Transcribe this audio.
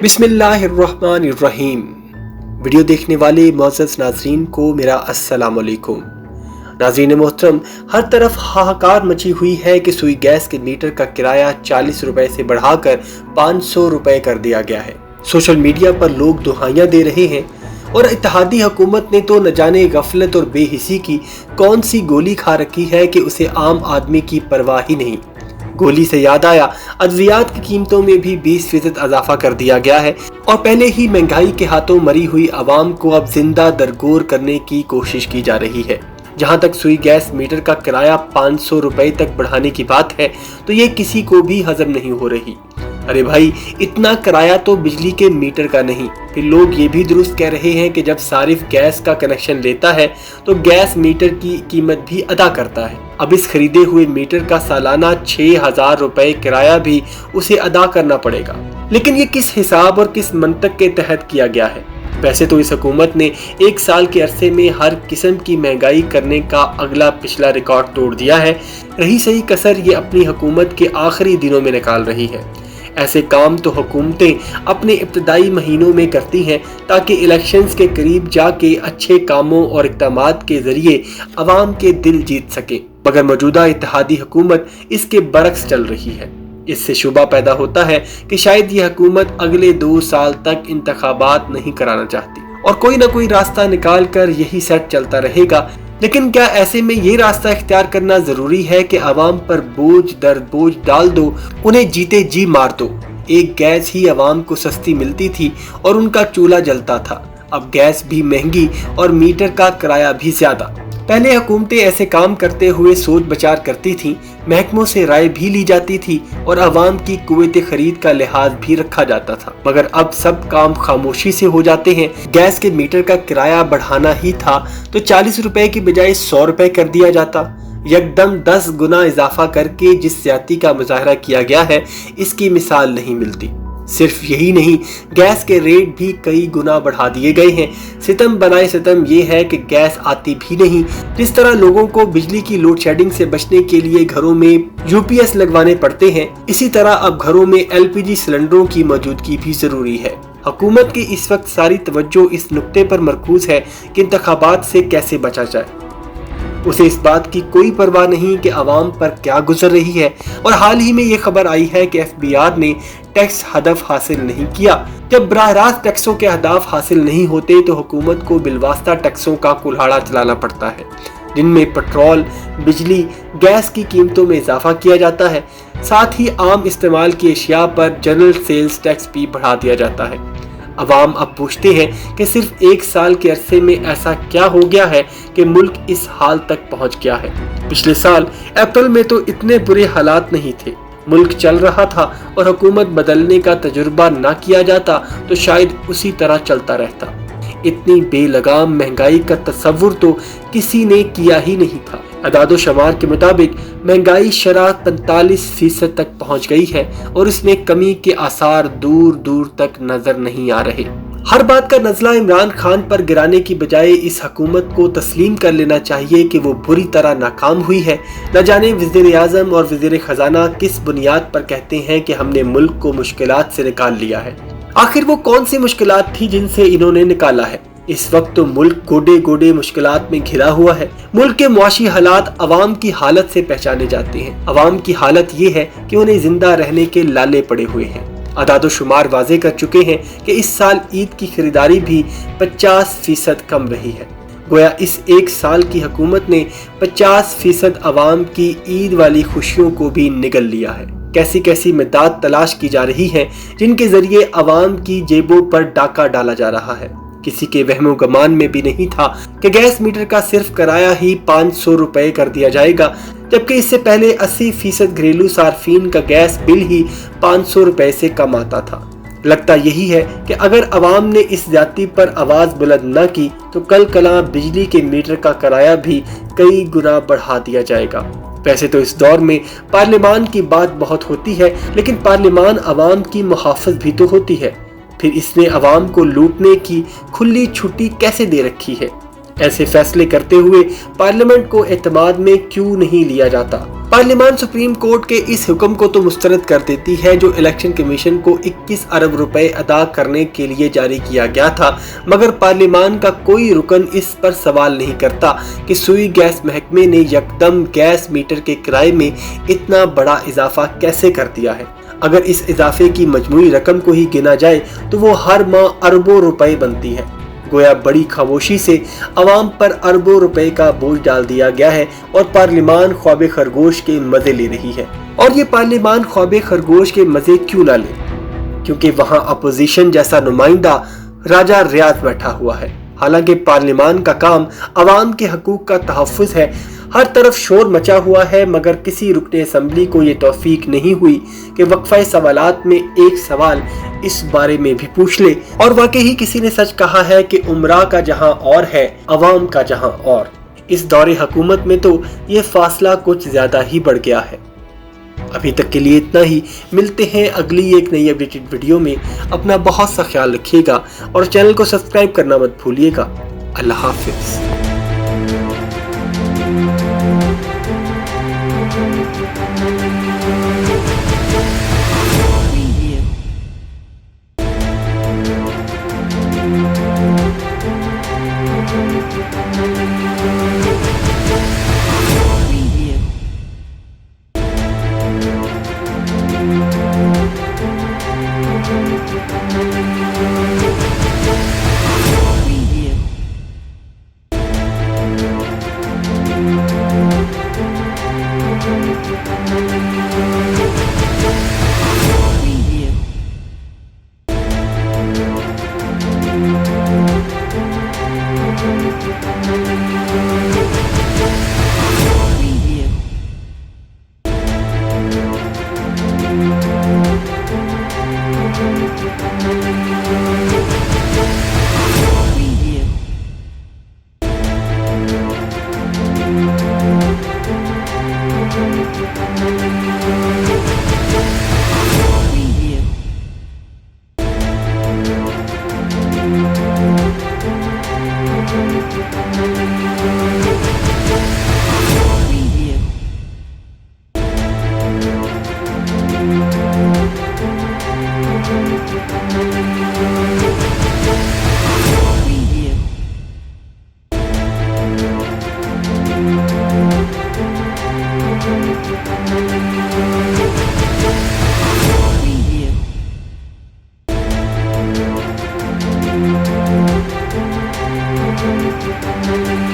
बिस्मिल्लाहिर्रहमानिर्रहीम। वीडियो देखने वाले मुअज़्ज़ज़ नाज़रीन को मेरा अस्सलाम वालेकुम। नाज़रीन मोहतरम, हर तरफ हाहाकार मची हुई है कि सुई गैस के मीटर का किराया 40 रुपए से बढ़ाकर 500 रुपए कर दिया गया है। सोशल मीडिया पर लोग दुहाइयाँ दे रहे हैं और इत्तेहादी हुकूमत ने तो न जाने गफलत और बेहिसी की कौन सी गोली खा रखी है कि उसे आम आदमी की परवाह ही नहीं। गोली से याद आया, अद्वियात की कीमतों में भी 20% इजाफा कर दिया गया है और पहले ही महंगाई के हाथों मरी हुई आवाम को अब जिंदा दरगोर करने की कोशिश की जा रही है। जहां तक सुई गैस मीटर का किराया 500 रुपए तक बढ़ाने की बात है तो ये किसी को भी हजम नहीं हो रही। अरे भाई, इतना किराया तो बिजली के मीटर का नहीं। फिर लोग ये भी दुरुस्त कह रहे हैं कि jab सारिफ गैस का कनेक्शन लेता है तो गैस मीटर की कीमत भी अदा करता है। अब इस खरीदे हुए मीटर का सालाना 6000 रुपए किराया भी उसे अदा करना पड़ेगा। लेकिन ये किस हिसाब और किस मंतक के तहत किया गया है? वैसे तो इस हुकूमत ने एक साल के अरसे में हर किस्म की महंगाई करने का अगला पिछला रिकॉर्ड तोड़ दिया है। रही सही कसर ये अपनी हुकूमत के आखिरी दिनों में निकाल रही है। ऐसे काम तो हुकूमतें अपने इब्तदाई महीनों में करती हैं ताकि इलेक्शंस के करीब जाके अच्छे कामों और इक़दामात के जरिए अवाम के दिल जीत सके। मगर मौजूदा इत्तेहादी हुकूमत इसके बरक्स चल रही है। इससे शुबा पैदा होता है कि शायद ये हुकूमत अगले 2 साल तक इंतखाबात नहीं कराना चाहती और कोई ना कोई रास्ता निकाल कर यही सेट चलता रहेगा। लेकिन क्या ऐसे में ये रास्ता इख्तियार करना जरूरी है कि आवाम पर बोझ दर बोझ डाल दो, उन्हें जीते जी मार दो? एक गैस ही आवाम को सस्ती मिलती थी और उनका चूल्हा जलता था। अब गैस भी महंगी और मीटर का किराया भी ज्यादा। पहले हुकूमतें ऐसे काम करते हुए सोच विचार करती थीं, महकमों से राय भी ली जाती थी और आवाम की कुव्वत खरीद का लिहाज भी रखा जाता था। मगर अब सब काम खामोशी से हो जाते हैं। गैस के मीटर का किराया बढ़ाना ही था तो 40 रुपए की बजाय 100 रुपए कर दिया जाता। यकदम 10 गुना इजाफा करके जिस ज्यादती का मुजाहरा किया गया है, इसकी मिसाल नहीं मिलती। सिर्फ यही नहीं, गैस के रेट भी कई गुना बढ़ा दिए गए हैं। सितम बनाए सितम ये है कि गैस आती भी नहीं। जिस तरह लोगों को बिजली की लोड शेडिंग से बचने के लिए घरों में यूपीएस लगवाने पड़ते हैं, इसी तरह अब घरों में एलपीजी सिलेंडरों की मौजूदगी भी जरूरी है। हुकूमत की इस वक्त सारी तवज्जो इस नुक्ते पर मरकूज है कि इंतखाबात से कैसे बचा जाए। उसे इस बात की कोई परवाह नहीं कि आवाम पर क्या गुजर रही है। और हाल ही में ये खबर आई है कि एफबीआर ने टैक्स हदफ हासिल नहीं किया। जब बराह रास्त टैक्सों के अहदाफ हासिल नहीं होते तो हुकूमत को बिलवास्ता टैक्सों का कुल्हाड़ा चलाना पड़ता है, जिनमें पेट्रोल, बिजली, गैस की कीमतों में इजाफा किया जाता है। साथ ही आम इस्तेमाल की अशिया पर जनरल सेल्स टैक्स भी बढ़ा दिया जाता है। अवाम अब पूछते हैं कि सिर्फ एक साल के अरसे में ऐसा क्या हो गया है कि मुल्क इस हाल तक पहुंच गया है। पिछले साल अप्रैल में तो इतने बुरे हालात नहीं थे, मुल्क चल रहा था और हुकूमत बदलने का तजुर्बा ना किया जाता तो शायद उसी तरह चलता रहता। इतनी बेलगाम महंगाई का तस्वुर तो किसी ने किया ही नहीं था। अदादो शमार के मुताबिक महंगाई शरह 45% तक पहुंच गई है और इसमें कमी के आसार दूर दूर तक नजर नहीं आ रहे। हर बात का नजला इमरान खान पर गिराने की बजाय इस हुकूमत को तस्लीम कर लेना चाहिए कि वो बुरी तरह नाकाम हुई है। न जाने वज़ीर आज़म और वज़ीर खजाना किस बुनियाद पर कहते हैं कि हमने मुल्क को मुश्किलात से निकाल लिया है। आखिर वो कौन सी मुश्किलात थी जिनसे इन्होंने निकाला है? इस वक्त तो मुल्क गोडे गोडे मुश्किलात में घिरा हुआ है। मुल्क के मुआशी हालात अवाम की हालत से पहचाने जाते हैं। अवाम की हालत ये है कि उन्हें जिंदा रहने के लाले पड़े हुए हैं। अदादो शुमार वाजे कर चुके हैं कि इस साल ईद की खरीदारी भी 50% कम रही है। गोया इस एक साल की हुकूमत ने 50% अवाम की ईद वाली खुशियों को भी निगल लिया है। कैसी कैसी मिदाद तलाश की जा रही है जिनके जरिए अवाम की जेबों पर डाका डाला जा रहा है। किसी के वहमो गमान में भी नहीं था कि गैस मीटर का सिर्फ किराया ही 500 रुपए कर दिया जाएगा, जबकि इससे पहले 80% घरेलू सार्फिन का गैस बिल ही 500 रुपए से कम आता था। लगता यही है कि अगर अवाम ने इस ज्यादती पर आवाज बुलंद न की तो कल कला बिजली के मीटर का किराया भी कई गुना बढ़ा दिया जाएगा। वैसे तो इस दौर में पार्लियामान की बात बहुत होती है, लेकिन पार्लियामान अवाम की मुहाफ़िज़ भी तो होती है। फिर इसने अवाम को लूटने की खुली छुट्टी कैसे दे रखी है? ایسے فیصلے کرتے ہوئے پارلیمنٹ کو اعتماد میں کیوں نہیں لیا جاتا؟ پارلیمان سپریم کورٹ کے اس حکم کو تو مسترد کر دیتی ہے جو الیکشن کمیشن کو 21 ارب روپے ادا کرنے کے لیے جاری کیا گیا تھا، مگر پارلیمان کا کوئی رکن اس پر سوال نہیں کرتا کہ سوئی گیس محکمے نے یکدم گیس میٹر کے کرائے میں اتنا بڑا اضافہ کیسے کر دیا ہے۔ اگر اس اضافے کی مجموعی رقم کو ہی گنا جائے تو وہ ہر ماہ اربوں روپے بنتی ہے۔ گویا بڑی خاموشی سے عوام پر اربوں روپے کا بوجھ ڈال دیا گیا ہے اور پارلیمان خواب خرگوش کے مزے لے رہی ہے۔ اور یہ پارلیمان خواب خرگوش کے مزے کیوں نہ لے؟ کیونکہ وہاں اپوزیشن جیسا نمائندہ راجہ ریاض بیٹھا ہوا ہے۔ حالانکہ پارلیمان کا کام عوام کے حقوق کا تحفظ ہے، ہر طرف شور مچا ہوا ہے، مگر کسی رکن اسمبلی کو یہ توفیق نہیں ہوئی کہ وقفہ سوالات میں ایک سوال اس بارے میں بھی پوچھ لے۔ اور واقعی کسی نے سچ کہا ہے کہ عمرہ کا جہاں اور ہے، عوام کا جہاں اور۔ اس دور حکومت میں تو یہ فاصلہ کچھ زیادہ ہی بڑھ گیا ہے۔ ابھی تک کے لیے اتنا ہی، ملتے ہیں اگلی ایک نئی اپڈیٹڈ ویڈیو میں۔ اپنا بہت سا خیال رکھیے گا اور چینل کو سبسکرائب کرنا مت بھولیے گا۔ اللہ حافظ۔ Preview.